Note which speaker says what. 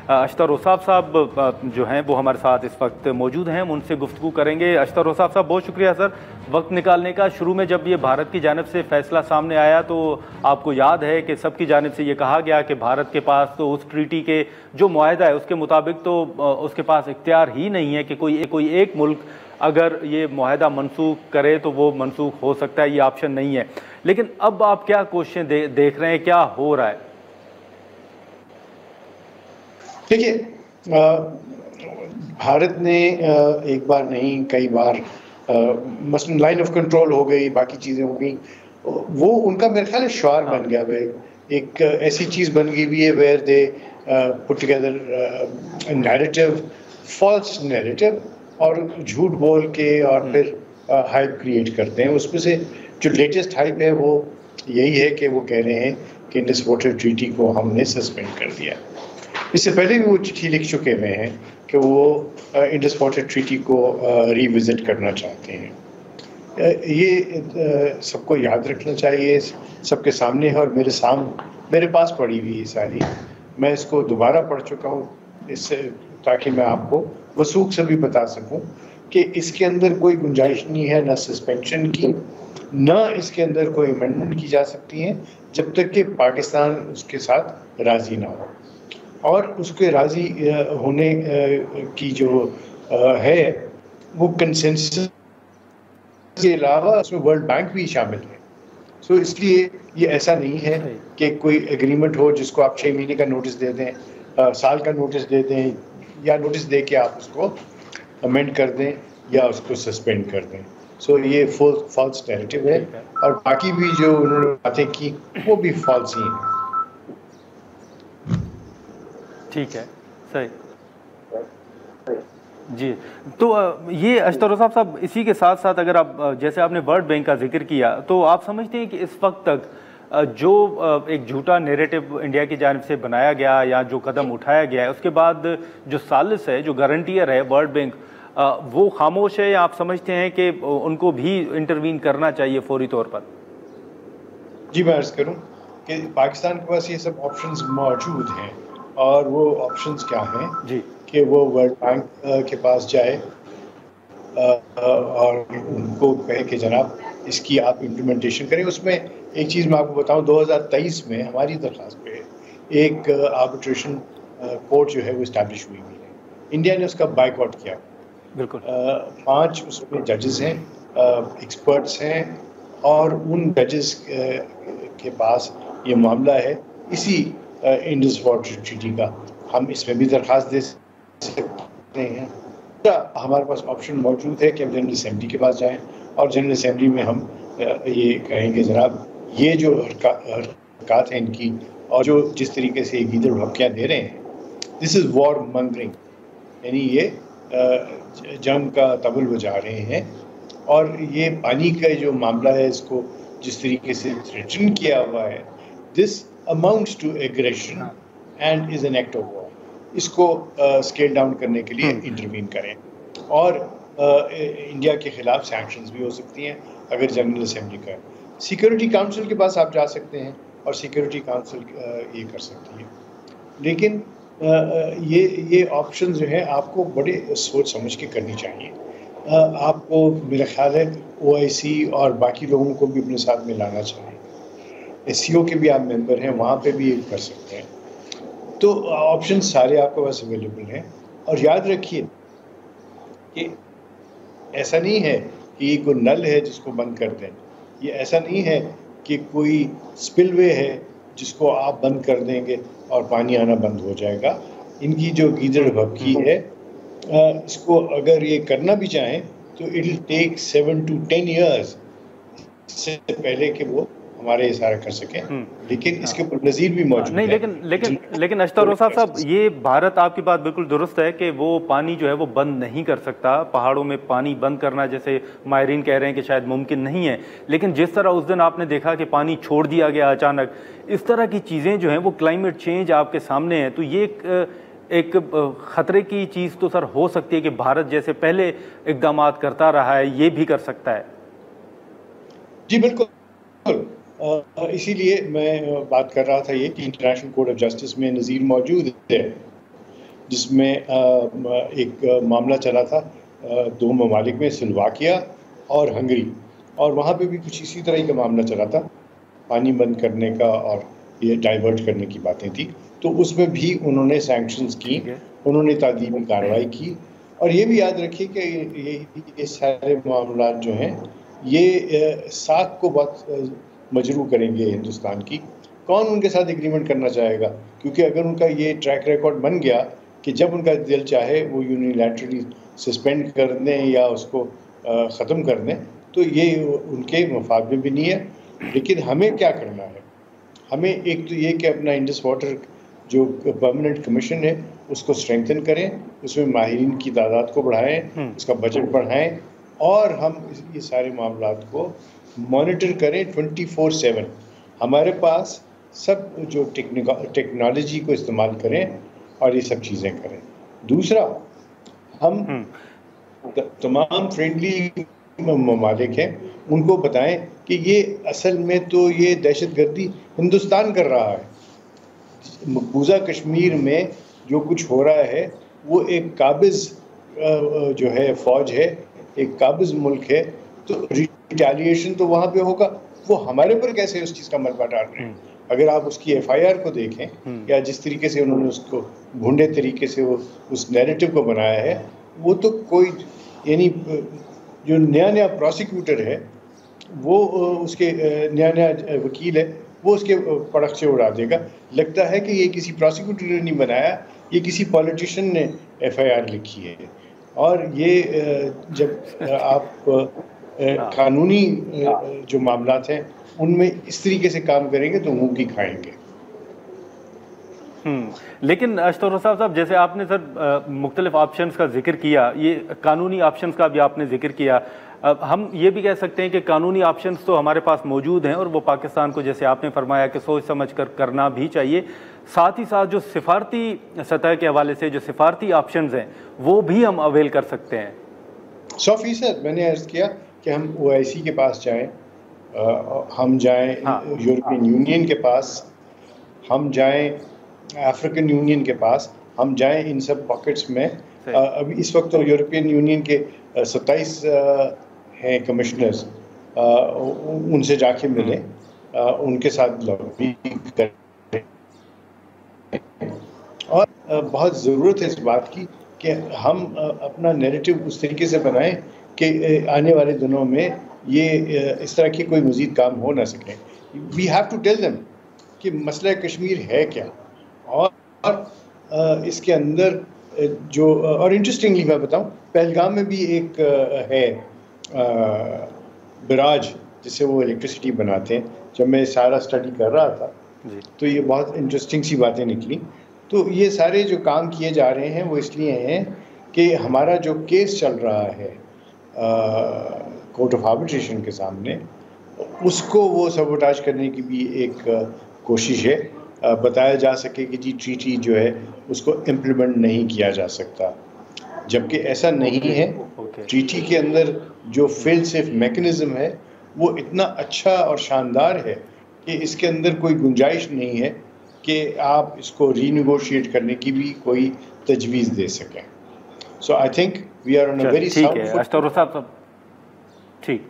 Speaker 1: اشتر اوصاف صاحب جو ہیں وہ ہمارے ساتھ اس وقت موجود ہیں، ہم ان سے گفتگو کریں گے۔ اشتر اوصاف صاحب بہت شکریہ سر وقت نکالنے کا۔ شروع میں جب یہ بھارت کی جانب سے فیصلہ سامنے آیا تو آپ کو یاد ہے کہ سب کی جانب سے یہ کہا گیا کہ بھارت کے پاس تو اس ٹریٹی کے جو معاہدہ ہے اس کے مطابق تو اس کے پاس اختیار ہی نہیں ہے کہ کوئی ایک ملک اگر یہ معاہدہ منسوخ کرے تو وہ منسوخ ہو سکتا ہے، یہ آپشن نہیں ہے۔ لیکن اب آپ کیا کوششیں دیکھ رہے ہیں، کیا ہو رہا ہے؟
Speaker 2: دیکھیے، بھارت نے ایک بار نہیں کئی بار مثلاً لائن آف کنٹرول ہو گئی، باقی چیزیں ہو گئی، وہ ان کا میرے خیال ہے شعار بن گیا ہے، ایک ایسی چیز بن گئی بھی ہے where they put together narrative, false narrative, اور جھوٹ بول کے اور پھر ہائپ کریٹ کرتے ہیں۔ اس میں سے جو لیٹسٹ ہائپ ہے وہ یہی ہے کہ وہ کہہ رہے ہیں کہ انڈس واٹر ٹریٹی کو ہم نے سسپینڈ کر دیا۔ اس سے پہلے بھی وہ چٹھی لکھ چکے ہوئے ہیں کہ وہ انڈس واٹر ٹریٹی کو ری وزٹ کرنا چاہتے ہیں۔ یہ سب کو یاد رکھنا چاہیے، سب کے سامنے ہے، اور میرے پاس پڑھی ہوئی ہے ساری، میں اس کو دوبارہ پڑھ چکا ہوں اس سے، تاکہ میں آپ کو وثوق سے بھی بتا سکوں کہ اس کے اندر کوئی گنجائش نہیں ہے نہ سسپینشن کی، نہ اس کے اندر کوئی امینڈمنٹ کی جا سکتی ہے جب تک کہ پاکستان اس کے ساتھ راضی نہ ہو۔ اور اس کے راضی ہونے کی جو ہے وہ کنسنسس کے علاوہ اس میں ورلڈ بینک بھی شامل ہے۔ سو اس لیے یہ ایسا نہیں ہے کہ کوئی ایگریمنٹ ہو جس کو آپ 6 مہینے کا نوٹس دے دیں، سال کا نوٹس دے دیں، یا نوٹس دے کے آپ اس کو امینڈ کر دیں یا اس کو سسپینڈ کر دیں۔ سو یہ فالس نیریٹو ہے، اور باقی بھی جو انہوں نے باتیں کی وہ بھی فالس ہی ہیں۔
Speaker 1: ٹھیک ہے، صحیح جی۔ تو یہ اشتر اوصاف صاحب اسی کے ساتھ ساتھ اگر آپ جیسے آپ نے ورلڈ بینک کا ذکر کیا، تو آپ سمجھتے ہیں کہ اس وقت تک جو ایک جھوٹا نیریٹو انڈیا کی جانب سے بنایا گیا یا جو قدم اٹھایا گیا ہے، اس کے بعد جو ثالث ہے، جو گارنٹیئر ہے ورلڈ بینک، وہ خاموش ہے، یا آپ سمجھتے ہیں کہ ان کو بھی انٹروین کرنا چاہیے فوری طور پر؟
Speaker 2: جی میں عرض کروں کہ پاکستان کے پاس یہ سب آپشنز موجود ہیں، اور وہ آپشنز کیا ہیں
Speaker 1: جی
Speaker 2: کہ وہ ورلڈ بینک کے پاس جائے اور ان کو کہے کہ جناب اس کی آپ امپلیمنٹیشن کریں۔ اس میں ایک چیز میں آپ کو بتاؤں، 2023 میں ہماری درخواست پہ ایک آربیٹریشن کورٹ جو ہے وہ اسٹیبلش ہوئی ہے، انڈیا نے اس کا بائیک آؤٹ کیا۔
Speaker 1: بالکل
Speaker 2: 5 اس میں ججز ہیں، ایکسپرٹس ہیں، اور ان ججز کے پاس یہ معاملہ ہے اسی انڈس واٹر ٹریٹی کا۔ ہم اس میں بھی درخواست دے سکتے ہیں، ہمارے پاس آپشن موجود ہے کہ ہم جنرل اسمبلی کے پاس جائیں، اور جنرل اسمبلی میں ہم یہ کہیں کہ جناب یہ جو حرکات ہیں ان کی، اور جو جس طریقے سے گیدڑ بھبکیاں دے رہے ہیں، دس از وار منگرنگ، یعنی یہ جنگ کا طبل بجا رہے ہیں، اور یہ پانی کا جو معاملہ ہے اس کو جس طریقے سے تھریٹن کیا ہوا ہے، this amounts to aggression and is an act of war. اس کو اسکیل ڈاؤن کرنے کے لیے انٹروین کریں، اور انڈیا کے خلاف سینکشنز بھی ہو سکتی ہیں اگر جنرل اسمبلی کا ہے۔ سیکورٹی کاؤنسل کے پاس آپ جا سکتے ہیں، اور سیکورٹی کاؤنسل یہ کر سکتی ہے، لیکن یہ آپشن جو ہے آپ کو بڑے سوچ سمجھ کے کرنی چاہیے۔ آپ کو میرا خیال ہے OIC اور باقی لوگوں کو بھی اپنے ساتھ میں لانا چاہیے، SCO کے بھی آپ ممبر ہیں، وہاں پہ بھی کر سکتے ہیں۔ تو آپشن سارے آپ کے پاس اویلیبل ہیں، اور یاد رکھیے کہ ایسا نہیں ہے کہ یہ کوئی نل ہے جس کو بند کر دیں، یہ ایسا نہیں ہے کہ کوئی سپل وے ہے جس کو آپ بند کر دیں گے اور پانی آنا بند ہو جائے گا۔ ان کی جو گیدڑ بھبکی ہے، اس کو اگر یہ کرنا بھی چاہیں تو it will take 7 to 10 years سے پہلے کہ وہ ہمارے اشارہ کر سکیں، لیکن اس کے اوپر نظیر بھی موجود
Speaker 1: نہیں،
Speaker 2: ہے۔
Speaker 1: لیکن اشتر اوصاف صاحب، یہ بھارت، آپ کی بات بالکل درست ہے کہ وہ پانی جو ہے وہ بند نہیں کر سکتا، پہاڑوں میں پانی بند کرنا جیسے ماہرین کہہ رہے ہیں کہ شاید ممکن نہیں ہے، لیکن جس طرح اس دن آپ نے دیکھا کہ پانی چھوڑ دیا گیا اچانک، اس طرح کی چیزیں جو ہیں وہ کلائمیٹ چینج آپ کے سامنے ہے، تو یہ ایک خطرے کی چیز تو سر ہو سکتی ہے کہ بھارت جیسے پہلے اقدامات کرتا رہا ہے یہ بھی کر سکتا ہے۔
Speaker 2: جی بالکل، اسی لیے میں بات کر رہا تھا یہ کہ انٹرنیشنل کورٹ آف جسٹس میں نظیر موجود ہے، جس میں ایک معاملہ چلا تھا 2 ممالک میں، سلوواکیہ اور ہنگری، اور وہاں پہ بھی کچھ اسی طرح کا معاملہ چلا تھا، پانی بند کرنے کا اور یہ ڈائیورٹ کرنے کی باتیں تھی. تو اس میں بھی انہوں نے سینکشنز کی، انہوں نے تعدیبی کارروائی کی. اور یہ بھی یاد رکھیے کہ یہ سارے معاملات جو ہیں یہ ساکھ کو بہت مجروح کریں گے ہندوستان کی. کون ان کے ساتھ ایگریمنٹ کرنا چاہے گا؟ کیونکہ اگر ان کا یہ ٹریک ریکارڈ بن گیا کہ جب ان کا دل چاہے وہ یونیلیٹرلی سسپینڈ کر دیں یا اس کو ختم کر دیں، تو یہ ان کے مفاد میں بھی نہیں ہے. لیکن ہمیں کیا کرنا ہے؟ ہمیں ایک تو یہ کہ اپنا انڈس واٹر جو پرماننٹ کمیشن ہے اس کو اسٹرینگتھن کریں، اس میں ماہرین کی تعداد کو بڑھائیں، اس کا بجٹ بڑھائیں، اور ہم یہ سارے معاملات کو مانیٹر کریں 24/7. ہمارے پاس سب جو ٹیکنالوجی کو استعمال کریں اور یہ سب چیزیں کریں. دوسرا، ہم تمام فرینڈلی ممالک ہیں ان کو بتائیں کہ یہ اصل میں تو یہ دہشت گردی ہندوستان کر رہا ہے. مقبوضہ کشمیر میں جو کچھ ہو رہا ہے وہ ایک قابض جو ہے فوج ہے، ایک قابض ملک ہے، تو ریٹیلیشن تو وہاں پہ ہوگا. وہ ہمارے پر کیسے اس چیز کا ملبہ ڈال رہے ہیں؟ اگر آپ اس کی FIR کو دیکھیں یا جس طریقے سے انہوں نے اس کو بھونڈے طریقے سے وہ اس نیریٹو کو بنایا ہے، وہ تو کوئی یعنی جو نیا پروسیکیوٹر ہے وہ اس کے نیا وکیل ہے، وہ اس کے پڑخچے اڑا دے گا. لگتا ہے کہ یہ کسی پروسیکیوٹر نے نہیں بنایا، یہ کسی پولیٹیشین نے FIR لکھی ہے. اور یہ جب آپ قانونی جو معاملات ہیں ان میں اس طریقے سے کام کریں گے تو منہ کی کھائیں گے.
Speaker 1: لیکن اشتر رضا صاحب، جیسے آپ نے سر مختلف آپشنز کا ذکر کیا، یہ قانونی آپشنز کا بھی آپ نے ذکر کیا، ہم یہ بھی کہہ سکتے ہیں کہ قانونی آپشنز تو ہمارے پاس موجود ہیں اور وہ پاکستان کو، جیسے آپ نے فرمایا، کہ سوچ سمجھ کر کرنا بھی چاہیے. ساتھ ہی ساتھ جو سفارتی سطح کے حوالے سے جو سفارتی آپشنز ہیں وہ بھی ہم اویل کر سکتے ہیں.
Speaker 2: 100% میں نے عرض کیا کہ ہم OIC کے پاس جائیں، ہم جائیں یورپین یونین کے پاس، ہم جائیں افریقن یونین کے پاس، ہم جائیں ان سب پاکٹس میں. ابھی اس وقت تو یورپین یونین کے 27 ہیں کمشنرز، ان سے جا کے ملیں، ان کے ساتھ لابی کریں. اور بہت ضرورت ہے اس بات کی کہ ہم اپنا نیریٹو اس طریقے سے بنائیں کہ آنے والے دنوں میں یہ اس طرح کے کوئی مزید کام ہو نہ سکیں. We have to tell them کہ مسئلہ کشمیر ہے کیا، اور اس کے اندر جو، اور انٹرسٹنگلی میں بتاؤں، پہلگام میں بھی ایک ہے براج جس سے وہ الیکٹریسٹی بناتے ہیں. جب میں سارا اسٹڈی کر رہا تھا تو یہ بہت انٹرسٹنگ سی باتیں نکلی. تو یہ سارے جو کام کیے جا رہے ہیں وہ اس لیے ہیں کہ ہمارا جو کیس چل رہا ہے کورٹ آف آربیٹریشن کے سامنے، اس کو وہ سبوٹاج کرنے کی بھی ایک کوشش ہے. بتایا جا سکے کہ جی ٹریٹی جو ہے اس کو امپلیمنٹ نہیں کیا جا سکتا، جبکہ ایسا نہیں ہے. ٹریٹی کے اندر جو فیل سیف میکنزم ہے وہ اتنا اچھا اور شاندار ہے کہ اس کے اندر کوئی گنجائش نہیں ہے کہ آپ اس کو ری نیگوشیٹ کرنے کی بھی کوئی تجویز دے سکیں. So I think we are on a very sound foot.
Speaker 1: ٹھیک ہے اشتر صاحب، ٹھیک